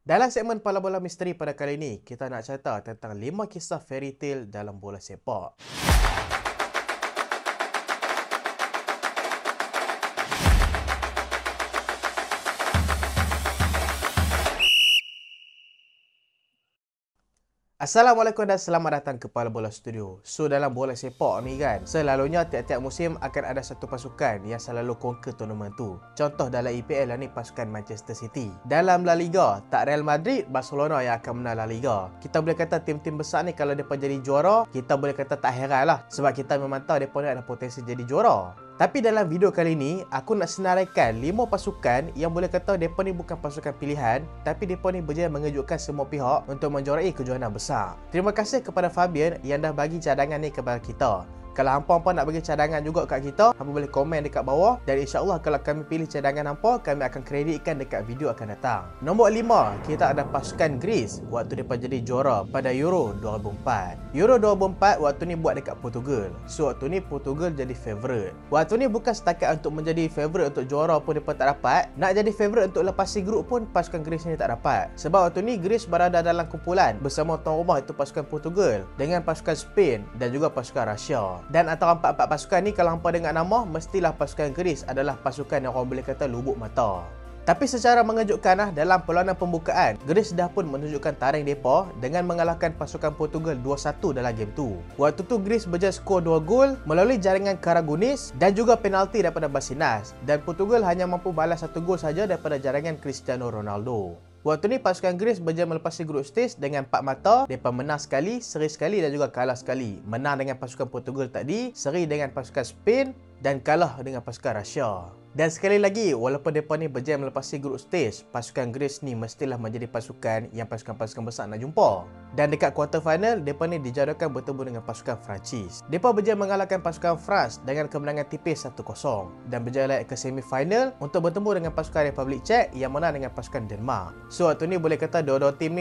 Dalam segmen Pala Bola Misteri pada kali ini, kita nak cerita tentang 5 kisah fairy tale dalam bola sepak. Assalamualaikum dan selamat datang ke Pala Bola Studio. So dalam bola sepak ni kan, selalunya tiap-tiap musim akan ada satu pasukan yang selalu conquer tournament tu. Contoh dalam EPL lah ni pasukan Manchester City. Dalam La Liga, tak Real Madrid, Barcelona yang akan menang La Liga. Kita boleh kata tim-tim besar ni kalau mereka jadi juara, kita boleh kata tak heran lah. Sebab kita memang tahu mereka ni ada potensi jadi juara. Tapi dalam video kali ni, aku nak senaraikan 5 pasukan yang boleh kata mereka ni bukan pasukan pilihan, tapi mereka ni berjaya mengejutkan semua pihak untuk menjuarai kejohanan besar. Terima kasih kepada Fabian yang dah bagi cadangan ni kepada kita. Kalau hampa-hampa nak bagi cadangan juga kat kita, hampa boleh komen dekat bawah. Dan insyaAllah kalau kami pilih cadangan hampa, kami akan kreditkan dekat video akan datang. Nombor 5, kita ada pasukan Greece waktu mereka jadi juara pada Euro 2004. Euro 2004 waktu ni buat dekat Portugal. So waktu ni Portugal jadi favourite. Waktu ni bukan setakat untuk menjadi favourite untuk juara pun mereka tak dapat. Nak jadi favourite untuk lepasi grup pun pasukan Greece ni tak dapat. Sebab waktu ni Greece berada dalam kumpulan bersama tuan rumah itu pasukan Portugal dengan pasukan Spain dan juga pasukan Russia. Dan antara empat-empat pasukan ni kalau hampa dengar nama, mestilah pasukan Greece adalah pasukan yang orang boleh kata lubuk mata. Tapi secara mengejutkan dalam perlawanan pembukaan, Greece dah pun menunjukkan taring mereka dengan mengalahkan pasukan Portugal 2-1 dalam game tu. Waktu tu Greece berjaya skor 2 gol melalui jaringan Karagunis dan juga penalti daripada Basinas. Dan Portugal hanya mampu balas 1 gol saja daripada jaringan Cristiano Ronaldo. Waktu ni pasukan Greece berjaya melepasi grup stage dengan 4 mata. Mereka menang sekali, seri sekali dan juga kalah sekali. Menang dengan pasukan Portugal tadi, seri dengan pasukan Spain dan kalah dengan pasukan Russia. Dan sekali lagi, walaupun mereka ni berjaya melepasi grup stage, pasukan Greece ni mestilah menjadi pasukan yang pasukan-pasukan besar nak jumpa. Dan dekat quarter final, mereka ni dijadualkan bertemu dengan pasukan Perancis. Mereka berjaya mengalahkan pasukan France dengan kemenangan tipis 1-0 dan berjaya naik ke semi final untuk bertemu dengan pasukan Republik Czech yang menang dengan pasukan Denmark. So waktu ni boleh kata dua-dua tim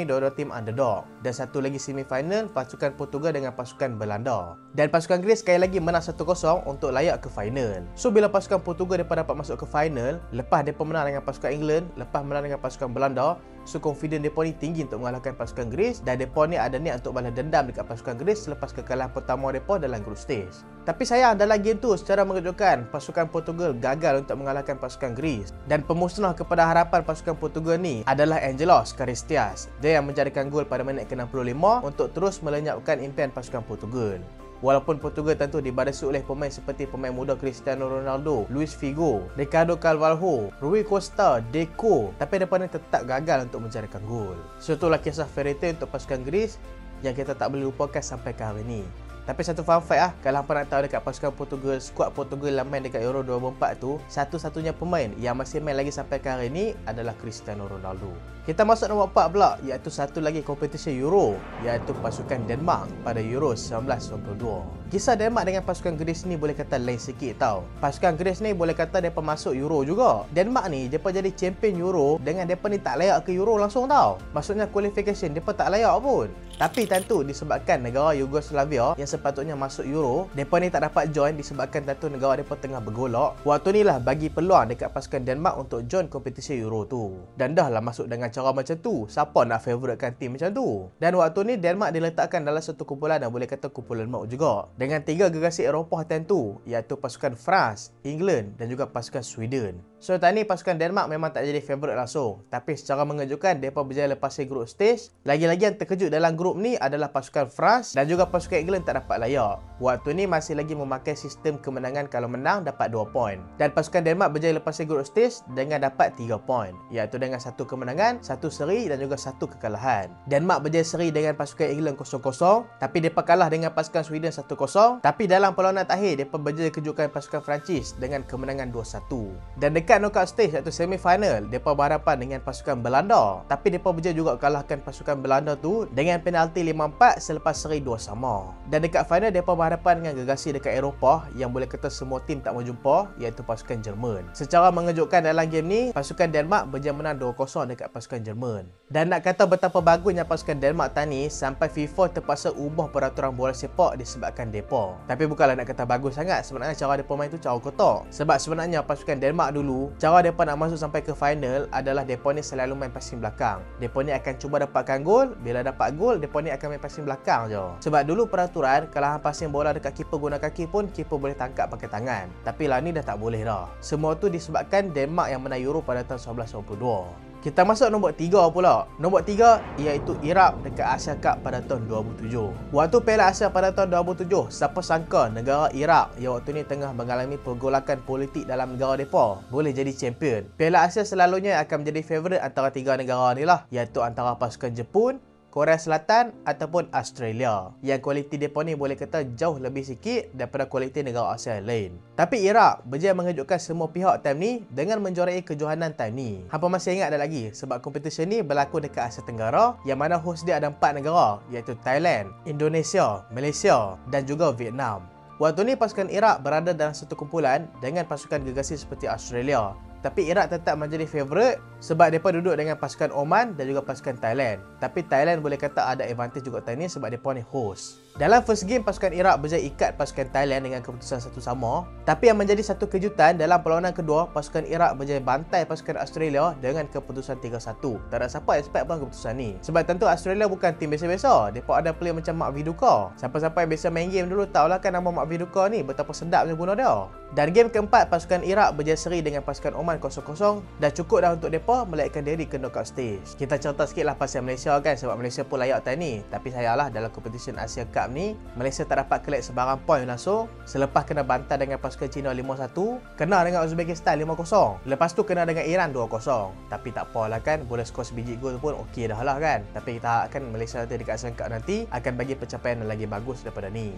underdog. Dan satu lagi semi final, pasukan Portugal dengan pasukan Belanda. Dan pasukan Greece sekali lagi menang 1-0 untuk layak ke final. So bila pasukan Portugal mereka dapat masuk ke final, lepas mereka menang dengan pasukan England, lepas menang dengan pasukan Belanda, so confident mereka ni tinggi untuk mengalahkan pasukan Greece dan mereka ni ada niat untuk balas dendam dekat pasukan Greece selepas kekalahan pertama mereka dalam group stage. Tapi sayang dalam game tu secara mengejutkan, pasukan Portugal gagal untuk mengalahkan pasukan Greece dan pemusnah kepada harapan pasukan Portugal ni adalah Angelos Karistias. Dia yang menjadikan gol pada minit ke-65 untuk terus melenyapkan impian pasukan Portugal. Walaupun Portugal tentu dibarisi oleh pemain seperti pemain muda Cristiano Ronaldo, Luis Figo, Ricardo Carvalho, Rui Costa, Deco, tapi mereka ni tetap gagal untuk mencarikan gol. So itulah kisah fairy tale untuk pasukan Greece yang kita tak boleh lupakan sampai ke hari ini. Tapi satu fun fact kalau hampa nak tahu dekat pasukan Portugal, skuad Portugal yang main dekat Euro 2004 tu, satu-satunya pemain yang masih main lagi sampai ke hari ini adalah Cristiano Ronaldo. Kita masuk nombor 4 pula, iaitu satu lagi kompetisi Euro, iaitu pasukan Denmark pada Euro 1992. Kisah Denmark dengan pasukan Greece ni boleh kata lain sikit tau. Pasukan Greece ni boleh kata mereka masuk Euro juga. Denmark ni mereka jadi champion Euro dengan mereka ni tak layak ke Euro langsung tau. Maksudnya qualification mereka tak layak pun. Tapi tentu disebabkan negara Yugoslavia yang sepatutnya masuk Euro, mereka ni tak dapat join disebabkan tentu negara mereka tengah bergolak. Waktu ni lah bagi peluang dekat pasukan Denmark untuk join kompetisi Euro tu. Dan dah lah masuk dengan cara macam tu. Siapa nak favouritekan tim macam tu? Dan waktu ni Denmark diletakkan dalam satu kumpulan yang boleh kata kumpulan maut juga. Dengan 3 gergasi Eropah tentu, iaitu pasukan France, England dan juga pasukan Sweden. So tahun ni pasukan Denmark memang tak jadi favourite langsung. Tapi secara mengejutkan, mereka berjaya lepasi grup stage. Lagi-lagi yang terkejut dalam grup ni adalah pasukan France dan juga pasukan England tak dapat layak. Waktu ni masih lagi memakai sistem kemenangan kalau menang dapat 2 poin. Dan pasukan Denmark berjaya lepasi grup stage dengan dapat 3 poin. Iaitu dengan 1 kemenangan, 1 seri dan juga 1 kekalahan. Denmark berjaya seri dengan pasukan England 0-0. Tapi mereka kalah dengan pasukan Sweden 1-0. Tapi dalam perlawanan terakhir, mereka berjaya kejutkan pasukan Perancis dengan kemenangan 2-1. Dan dekat knockout stage iaitu semi final, mereka berhadapan dengan pasukan Belanda. Tapi mereka berjaya juga kalahkan pasukan Belanda tu dengan penalti 5-4 selepas seri 2-2. Dan dekat final, mereka berhadapan dengan gegasi dekat Eropah yang boleh kata semua tim tak mau jumpa, iaitu pasukan Jerman. Secara mengejutkan dalam game ni, pasukan Denmark berjaya menang 2-0 dekat pasukan pasukan Jerman. Dan nak kata betapa bagusnya pasukan Denmark tadi sampai FIFA terpaksa ubah peraturan bola sepak disebabkan depa. Tapi bukanlah nak kata bagus sangat, sebenarnya cara depa main tu cara kotak. Sebab sebenarnya pasukan Denmark dulu, cara depa nak masuk sampai ke final adalah depa ni selalu main passing belakang. Depa ni akan cuba dapatkan gol, bila dapat gol depa ni akan main passing belakang je. Sebab dulu peraturan kalau hang passing bola dekat keeper guna kaki pun keeper boleh tangkap pakai tangan. Tapi lah ni dah tak boleh dah. Semua tu disebabkan Denmark yang menang Euro pada tahun 1992. Kita masuk nombor 3 pula. Nombor 3 iaitu Iraq dekat Asia Cup pada tahun 2007. Waktu Piala Asia pada tahun 2007, siapa sangka negara Iraq yang waktu ni tengah mengalami pergolakan politik dalam negara mereka boleh jadi champion. Piala Asia selalunya akan menjadi favourite antara 3 negara ni lah, iaitu antara pasukan Jepun, Korea Selatan ataupun Australia, yang kualiti mereka ni boleh kata jauh lebih sikit daripada kualiti negara Asia lain. Tapi Iraq berjaya mengejutkan semua pihak time ni dengan menjuarai kejohanan time ni. Hampa masih ingat dah lagi sebab kompetisi ni berlaku dekat Asia Tenggara yang mana host dia ada 4 negara, iaitu Thailand, Indonesia, Malaysia dan juga Vietnam. Waktu ni pasukan Iraq berada dalam satu kumpulan dengan pasukan gegasi seperti Australia. Tapi Iraq tetap menjadi favourite sebab mereka duduk dengan pasukan Oman dan juga pasukan Thailand. Tapi Thailand boleh kata ada advantage juga time ni sebab mereka ni host. Dalam first game, pasukan Iraq berjaya ikat pasukan Thailand dengan keputusan 1 sama. Tapi yang menjadi satu kejutan dalam perlawanan kedua, pasukan Iraq berjaya bantai pasukan Australia dengan keputusan 3-1. Tak ada siapa expect pun keputusan ni. Sebab tentu Australia bukan tim biasa-biasa. Mereka ada player macam Mark Viduka. Siapa-siapa yang biasa main game dulu tahulah kan nama Mark Viduka ni betapa sedapnya guna dia. Dan game keempat, pasukan Iraq berjaya seri dengan pasukan Oman 0-0. Dah cukup dah untuk mereka melainkan diri ke knockout stage. Kita cerita sikit lah pasal Malaysia kan, sebab Malaysia pun layak time ni. Tapi sayanglah dalam kompetisi Asia Cup ni, Malaysia tak dapat collect sebarang point langsung. Selepas kena bantai dengan pasukan China 5-1, kena dengan Uzbekistan 5-0. Lepas tu kena dengan Iran 2-0. Tapi tak apalah kan, boleh skor sebiji gol pun okey dah lah kan. Tapi kita harapkan Malaysia nanti dekat Asia Cup nanti akan bagi pencapaian yang lagi bagus daripada ni.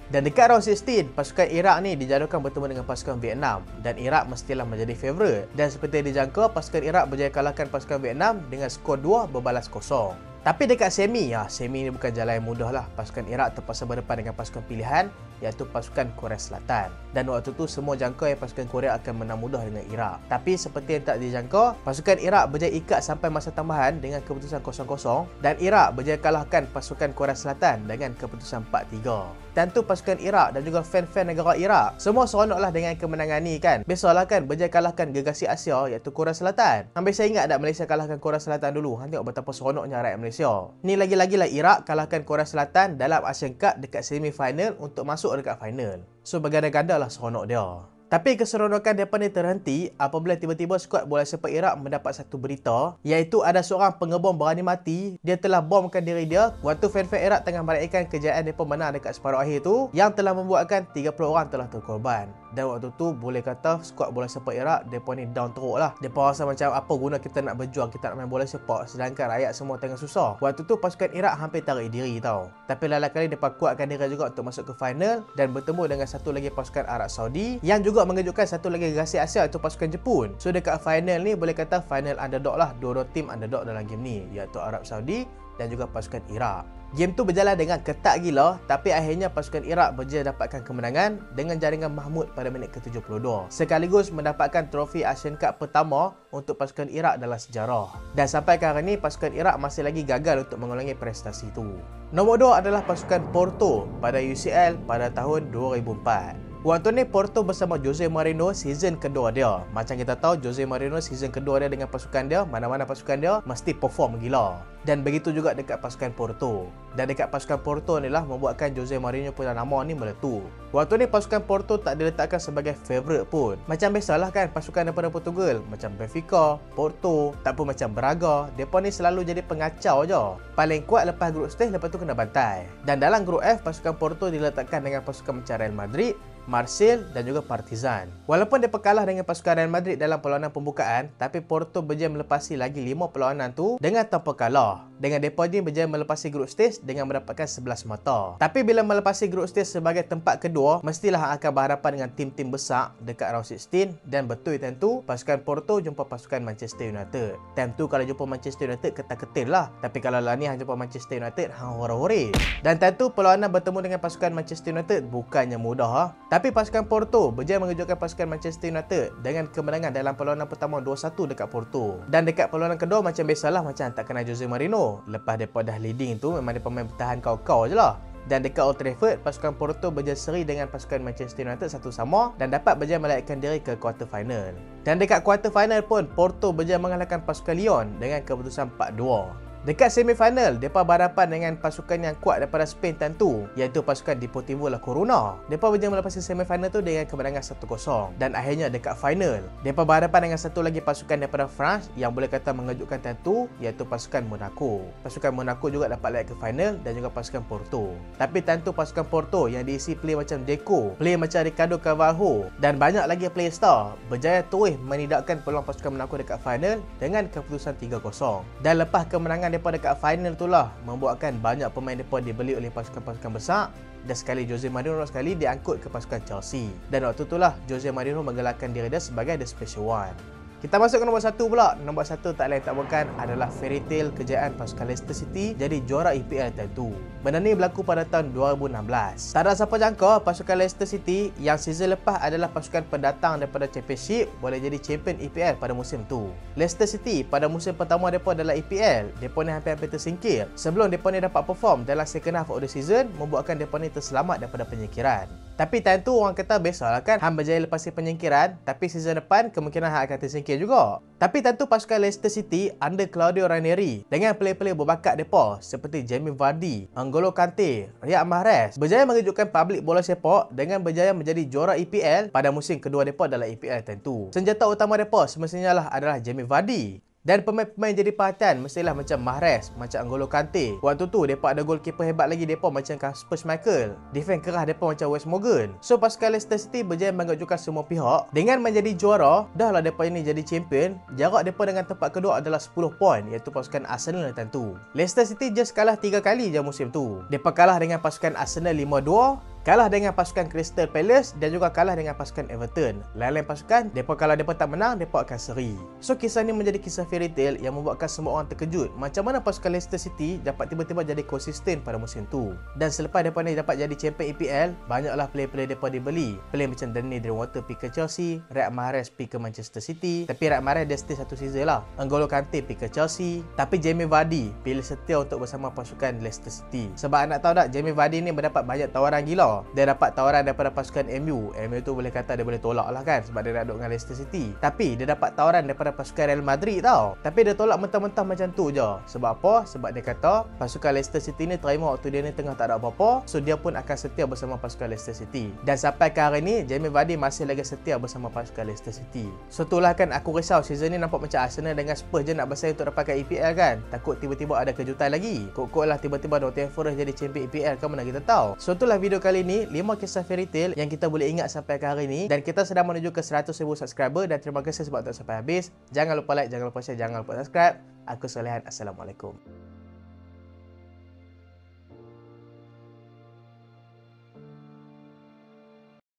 Dan dekat round 16, pasukan Iraq ni dijadualkan bertemu dengan pasukan Vietnam dan Iraq mestilah menjadi favourite. Dan seperti dijangka, pasukan Iraq berjaya kalahkan pasukan Vietnam dengan skor 2 berbalas kosong. Tapi dekat semi ni bukan jalan yang mudah lah. Pasukan Iraq terpaksa berdepan dengan pasukan pilihan, iaitu pasukan Korea Selatan. Dan waktu tu semua jangka yang pasukan Korea akan menang mudah dengan Iraq. Tapi seperti yang tak dijangka, pasukan Iraq berjaya ikat sampai masa tambahan dengan keputusan 0-0 dan Iraq berjaya kalahkan pasukan Korea Selatan dengan keputusan 4-3. Tentu pasukan Iraq dan juga fan-fan negara Iraq semua seronoklah dengan kemenangan ni kan. Biasalah kan berjaya kalahkan gegasi Asia iaitu Korea Selatan. Hampir saya ingat tak Malaysia kalahkan Korea Selatan dulu. Hang tengok betapa seronoknya rakyat Malaysia. Ni lagi-lagi lah Iraq kalahkan Korea Selatan dalam Asian Cup dekat semi final untuk masuk dekat final. So berganda-ganda lah seronok dia. Tapi keseronokan mereka ni terhenti apabila tiba-tiba skuad bola sepak Iraq mendapat satu berita, iaitu ada seorang pengebom berani mati. Dia telah bomkan diri dia waktu fan-fan Iraq tengah meraihkan kejayaan mereka menang dekat separuh akhir tu, yang telah membuatkan 30 orang telah terkorban. Dan waktu tu boleh kata skuad bola sepak Iraq mereka ni down teruk lah. Mereka rasa macam apa guna kita nak berjuang, kita nak main bola sepak sedangkan rakyat semua tengah susah. Waktu tu pasukan Iraq hampir tarik diri tau. Tapi lala kali mereka kuatkan diri juga untuk masuk ke final dan bertemu dengan satu lagi pasukan Arab Saudi yang juga mengejutkan satu lagi gegasi Asia iaitu pasukan Jepun. So dekat final ni boleh kata final underdog lah. Dua-dua tim underdog dalam game ni, iaitu Arab Saudi dan juga pasukan Iraq. Game tu berjalan dengan ketat gila, tapi akhirnya pasukan Iraq berjaya dapatkan kemenangan dengan jaringan Mahmud pada minit ke-72. Sekaligus mendapatkan trofi Asian Cup pertama untuk pasukan Iraq dalam sejarah. Dan sampai ke hari ni pasukan Iraq masih lagi gagal untuk mengulangi prestasi itu. Nombor 2 adalah pasukan Porto pada UCL pada tahun 2004. Waktu ni Porto bersama Jose Mourinho season kedua dia. Macam kita tahu Jose Mourinho season kedua dia dengan pasukan dia, mana-mana pasukan dia mesti perform gila. Dan begitu juga dekat pasukan Porto. Dan dekat pasukan Porto ni lah membuatkan Jose Mourinho punya nama ni meletup. Waktu ni pasukan Porto tak diletakkan sebagai favourite pun. Macam biasalah kan pasukan daripada Portugal, macam Benfica, Porto, tak pun macam Braga, mereka ni selalu jadi pengacau je. Paling kuat lepas group stage, lepas tu kena bantai. Dan dalam group F, pasukan Porto diletakkan dengan pasukan macam Real Madrid, Marseille dan juga Partizan. Walaupun dia kalah dengan pasukan Real Madrid dalam perlawanan pembukaan, tapi Porto berjaya melepasi lagi 5 perlawanan tu dengan tanpa kalah. dengan mereka ni berjaya melepasi group stage dengan mendapatkan 11 mata. Tapi bila melepasi group stage sebagai tempat kedua, mestilah akan berhadapan dengan tim-tim besar dekat round 16 dan betul tentu pasukan Porto jumpa pasukan Manchester United. Time tu kalau jumpa Manchester United ketat-ketil lah. Tapi kalau lah ni hang jumpa Manchester United hang hore-hore. Dan tentu perlawanan bertemu dengan pasukan Manchester United bukannya mudah ha. Tapi pasukan Porto berjaya mengejutkan pasukan Manchester United dengan kemenangan dalam perlawanan pertama 2-1 dekat Porto. Dan dekat perlawanan kedua macam biasalah macam tak kenal Jose Mourinho. Lepas mereka dah leading tu memang dia pemain bertahan kau-kau je lah. Dan dekat Old Trafford, pasukan Porto berjaya seri dengan pasukan Manchester United 1-1 dan dapat berjaya melayakkan diri ke quarter final. Dan dekat quarter final pun, Porto berjaya mengalahkan pasukan Lyon dengan keputusan 4-2. Dekat semifinal, mereka berhadapan dengan pasukan yang kuat daripada Spain tentu, iaitu pasukan Deportivo La Coruna. Mereka berjaya melepasi semifinal tu dengan kemenangan 1-0. Dan akhirnya dekat final, mereka berhadapan dengan satu lagi pasukan daripada France yang boleh kata mengejutkan tentu, iaitu pasukan Monaco. Pasukan Monaco juga dapat layak ke final dan juga pasukan Porto. Tapi tentu pasukan Porto yang diisi player macam Deco, player macam Ricardo Carvalho dan banyak lagi player star berjaya terus menidakkan peluang pasukan Monaco dekat final dengan keputusan 3-0. Dan lepas kemenangan mereka dekat final itulah membuatkan banyak pemain mereka dibeli oleh pasukan-pasukan besar dan sekali Jose Mourinho sekali diangkut ke pasukan Chelsea. Dan waktu itulah Jose Mourinho menggelarkan diri dia sebagai The Special One. Kita masuk ke nombor 1 pula. Nombor 1 tak lain tak bukan adalah fairy tale kejayaan pasukan Leicester City jadi juara EPL tentu. Benda ni berlaku pada tahun 2016. Tak ada siapa jangka pasukan Leicester City yang season lepas adalah pasukan pendatang daripada Championship boleh jadi champion EPL pada musim tu. Leicester City pada musim pertama mereka dalam EPL, mereka ni hampir-hampir tersingkir sebelum mereka ni dapat perform dalam second half of the season membuatkan mereka ni terselamat daripada penyingkiran. Tapi time tu orang kata biasalah kan, hang berjaya lepasi penyingkiran, tapi season depan kemungkinan hang akan tersingkir juga. Tapi tentu pasukan Leicester City under Claudio Ranieri dengan player-player berbakat mereka seperti Jamie Vardy, N'Golo Kante, Riyad Mahrez berjaya mengejutkan publik bola sepak dengan berjaya menjadi juara EPL pada musim kedua mereka dalam EPL tentu. Senjata utama mereka semestinya lah adalah Jamie Vardy. Dan pemain-pemain jadi perhatian mestilah macam Mahrez, macam N'Golo Kante. Waktu tu mereka ada goalkeeper hebat lagi mereka macam Kasper Schmeichel. Defense kerah mereka macam Wes Morgan. So pasukan Leicester City berjaya mengejutkan semua pihak dengan menjadi juara. Dah lah mereka ini jadi champion. Jarak mereka dengan tempat kedua adalah 10 poin, iaitu pasukan Arsenal tentu. Leicester City just kalah 3 kali je musim tu. Mereka kalah dengan pasukan Arsenal 5-2, kalah dengan pasukan Crystal Palace dan juga kalah dengan pasukan Everton. Lain-lain pasukan, kalau mereka tak menang, mereka akan seri. So kisah ni menjadi kisah fairy tale yang membuatkan semua orang terkejut. Macam mana pasukan Leicester City dapat tiba-tiba jadi konsisten pada musim tu. Dan selepas mereka ni dapat jadi champion EPL, banyaklah player-player mereka dibeli. Player macam Danny Drinkwater pergi ke Chelsea, Riyad Mahrez pergi ke Manchester City. Tapi Riyad Mahrez dia stay satu season lah. N'Golo Kante pergi ke Chelsea. Tapi Jamie Vardy pilih setia untuk bersama pasukan Leicester City. Sebab nak tahu tak, Jamie Vardy ni mendapat banyak tawaran gila. Dia dapat tawaran daripada pasukan MU. MU tu boleh kata dia boleh tolak lah kan sebab dia nak duduk dengan Leicester City. Tapi dia dapat tawaran daripada pasukan Real Madrid tau. Tapi dia tolak mentah-mentah macam tu je. Sebab apa? Sebab dia kata pasukan Leicester City ni terima waktu dia ni tengah tak ada apa-apa. So dia pun akan setia bersama pasukan Leicester City. Dan sampai ke hari ni Jamie Vardy masih lagi setia bersama pasukan Leicester City. So itulah kan aku risau season ni nampak macam Arsenal dengan Spurs je nak bersaing untuk dapatkan EPL kan. Takut tiba-tiba ada kejutan lagi. Kok-kok lah tiba-tiba Nottingham Forest jadi champion EPL kan, mana kita tahu. So itulah video kali ni 5 kisah fairy tale yang kita boleh ingat sampai ke hari ni. Dan kita sedang menuju ke 100,000 subscriber. Dan terima kasih sebab tak sampai habis. Jangan lupa like, jangan lupa share, jangan lupa subscribe. Aku Solehan. Assalamualaikum.